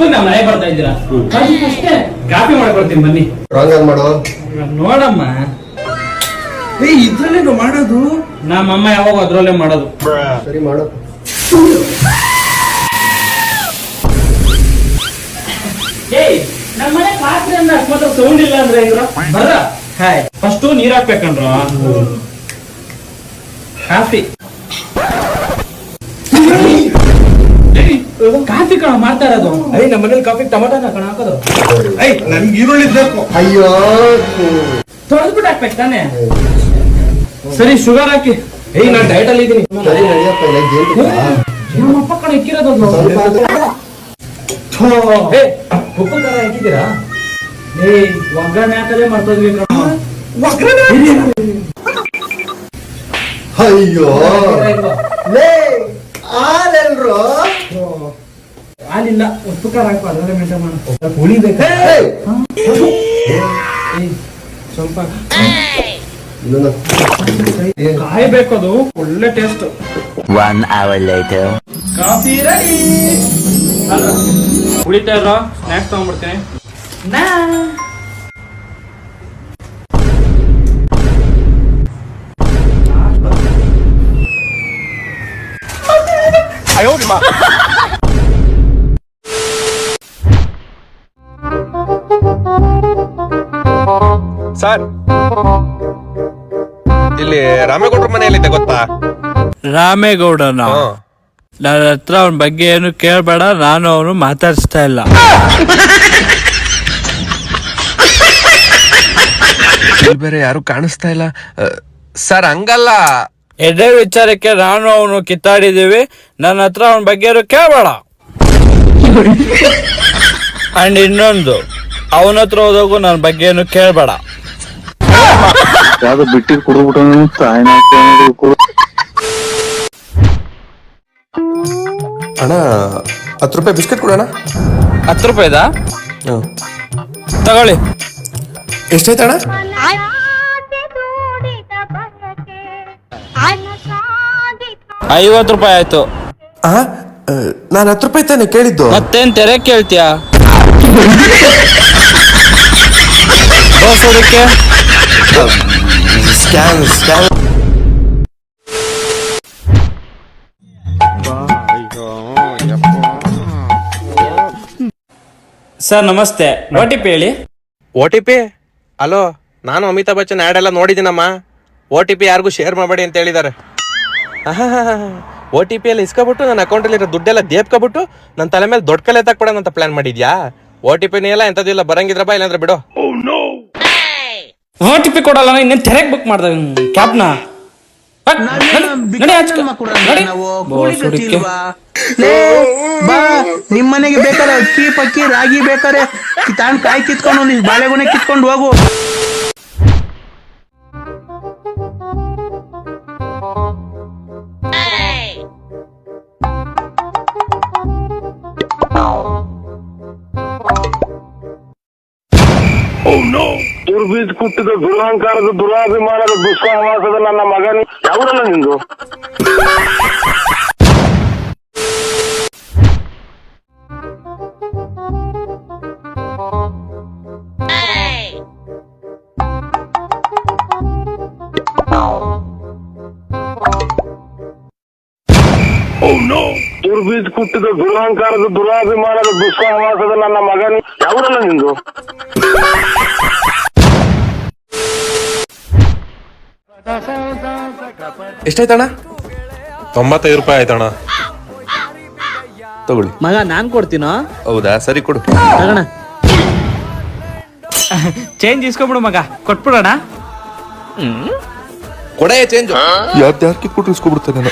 ಸುಮ್ಮನೆ ಮನೆ ಬರ್ತಾ ಇದ್ದೀರಾ? ಅಷ್ಟೇ ಕಾಫಿ ಮಾಡ್ಕೊಡ್ತೀನಿ ಬನ್ನಿ. ಮಾಡೋ ನೋಡಮ್ಮ, ಇದ್ರಲ್ಲೇ ಮಾಡೋದು. ನಮ್ಮಮ್ಮ ಯಾವಾಗ ಅದ್ರಲ್ಲೇ ಮಾಡೋದು. ಸರಿ ಮಾಡೋ. ನಮ್ಮ ಮನೆ ಪಾತ್ರೆ ಅಂದ್ರೆ ಅಷ್ಟು ಸೌಂಡ್ ಇಲ್ಲ ಅಂದ್ರೆ ಬರ್ರ. ಹಾಯ್, ಫಸ್ಟ್ ನೀರ್ ಹಾಕ್ಬೇಕಂದ್ರ ಕಾಫಿ. ಕಾಫಿ ಕಣ ಮಾಡ್ತಾ ಇರೋದು. ನಮ್ಮ ಮನೇಲಿ ಕಾಫಿ ಟೊಮಾಟೋನ ಕಣ ಹಾಕೋದು. ನನ್ಗೆ ಈರುಳ್ಳಿ ಬೇಕು. ಅಯ್ಯೋ, ತೊಳೆದ್ಬಿಟ್ಟು ಹಾಕ್ಬೇಕು ತಾನೆ. ಸರಿ, ಶುಗರ್ ಹಾಕಿ. ನಾನ್ ಡಯಟ್ ಅಲ್ಲಿ ಇದ್ದೀನಿ. ಸರಿ ನಡಿಯಪ್ಪ, ನಮ್ಮಪ್ಪ ಕಣ ಇಕ್ಕಿರೋದು. ಉಪ್ಪು ಖಾರ ಹಾಕಿದ್ದೀರಾ? ಒಗ್ಗರಣೆ ಹಾಕಲೇ ಮಾಡ್ತದ್ವಿ ಕಣ. ಅಯ್ಯೋ ಹಾಲೆಲ್ರು ಹಾಲಿಲ್ಲ, ಉಪ್ಪು ಖಾರ ಹಾಕು, ಅದರ ಮೇಂಟೈನ್ ಮಾಡ. ಉಳಿಬೇಕಾ? ಸ್ವಲ್ಪ ಕಾಯ್ಬೇಕು, ಅದು ಒಳ್ಳೆ taste. 1 hour later. Coffee ready. ಕುಡಿತಾ ಇರೋ, ಸ್ನಾಕ್ಸ್ ತಗೊಂಡ್ಬಿಡ್ತೀನಿ. ಸರ್, ಇಲ್ಲಿ ರಾಮೇಗೌಡ್ರ ಮನೆಯಲ್ಲಿದೆ ಗೊತ್ತಾ? ರಾಮೇಗೌಡನ? ನನ್ನ ಹತ್ರ ಅವನ ಬಗ್ಗೆ ಏನು ಕೇಳಬೇಡ, ನಾನು ಅವನು ಮಾತಾಡಿಸ್ತಾ ಇಲ್ಲ. ಬೇರೆ ಯಾರು ಕಾಣಿಸ್ತಾ ಇಲ್ಲ ಸರ್. ಹಂಗಲ್ಲ, ಎದೆ ವಿಚಾರಕ್ಕೆ ನಾನು ಅವನು ಕಿತ್ತಾಡಿದೀವಿ. ನನ್ನ ಹತ್ರ ಅವನ ಬಗ್ಗೆ ಏನು ಕೇಳಬೇಡ. ಅಂಡ್ ಇನ್ನೊಂದು, ಅವನ ಹತ್ರ ಹೋದಾಗು ನನ್ನ ಬಗ್ಗೆ ಏನು ಕೇಳಬೇಡ. ಯಾವ್ದು ಬಿಟ್ಟಿದ್ ಕುಡ್ಬಿಟ್ಟು ಅಣ್ಣ 10 ರೂಪಾಯಿ ಬಿಸ್ಕೆಟ್ ಕೊಡೋಣ. 10 ರೂಪಾಯಿದಾ? ತಗೊಳ್ಳಿ. ಎಷ್ಟಾಯ್ತಣ್ಣ? 50 ರೂಪಾಯಿ ಆಯ್ತು. ನಾನು 10 ರೂಪಾಯಿ ತಾನೆ ಕೇಳಿದ್ದು. ಮತ್ತೇನ್ ತೆರೆ ಕೇಳ್ತೀಯಾ? ಅದಕ್ಕೆ ಸ್ಕ್ಯಾನ್ ಸರ್ ನಮಸ್ತೆ, OTP ಹೇಳಿ. OTP? ಹಲೋ, ನಾನು ಅಮಿತಾಬ್ ಬಚ್ಚನ್ ಆ್ಯಡ್ ಎಲ್ಲ ನೋಡಿದ್ದೀನಮ್ಮ. OTP ಯಾರಿಗೂ ಶೇರ್ ಮಾಡಬೇಡಿ ಅಂತ ಹೇಳಿದ್ದಾರೆ. OTP ಎಲ್ಲ ಇಸ್ಕೊಬಿಟ್ಟು ನನ್ನ ಅಕೌಂಟಲ್ಲಿರೋ ದುಡ್ಡೆಲ್ಲ ದೇಪ್ಕೊಬಿಟ್ಟು ನನ್ನ ತಲೆ ಮೇಲೆ ದೊಡ್ಡ ಕಲೆ ತಕ್ಬಿಡೋಣ ಅಂತ ಪ್ಲಾನ್ ಮಾಡಿದ್ಯಾ? OTP ಎಲ್ಲ ಎಂಥದಿಲ್ಲ, ಬರಂಗಿದ್ರ ಬಾ, ಇಲ್ಲಾಂದ್ರೆ ಬಿಡು. OTP ಕೊಡಲ್ಲ, ಇನ್ನೇನು ತೆರೆಗೆ ಬುಕ್ ಮಾಡ್ದೆ ಕ್ಯಾಬ್ನ. ನಿಮ್ ಮನೆಗೆ ಬೇಕಾರೆ ಅಕ್ಕಿ ಪಕ್ಕಿ ರಾಗಿ ಬೇಕಾರೆ ತಾಂಡ್ ಕಾಯಿ ಕಿತ್ಕೊಂಡು ಬಾಳೆಗೊನೆ ಕಿತ್ಕೊಂಡು ಹೋಗು. ದುರ್ಬೀಜ್ ಕುಟ್ಟಿದ ದುರಹಂಕಾರದ ದುರಾಭಿಮಾನದ ದುಸ್ಸಹವಾಸದ ನನ್ನ ಮಗನಿ ಯಾವರಲ್ಲ ನಿಂದು? ದುರ್ಬೀಜ್ ಕುಟ್ಟಿದ ದುರಹಂಕಾರದ ದುರಾಭಿಮಾನದ ದುಸ್ಸಹವಾಸದ ನನ್ನ ಮಗನಿ ಯಾವರಲ್ಲ ನಿಂದು? ಎಷ್ಟಾಯ್ತಣ್ಣ? 95 ರೂಪಾಯಿ ಆಯ್ತಣ್ಣ. ತಗೊಳ್ಳಿ ಮಗ, ನಾನ್ ಕೊಡ್ತೀನೋ? ಹೌದಾ, ಸರಿ ಕೊಡು. ತಗೋಣ. ಚೇಂಜ್ ಇಸ್ಕೊಬಿಡು ಮಗ, ಕೊಟ್ಬಿಡೋಣ. ಕೊಡೆ ಚೇಂಜ್. ಯಾರು ಕಿತ್ಬಿಟ್ಟು ಇಸ್ಕೊಬಿಡ್ತಾನೆ.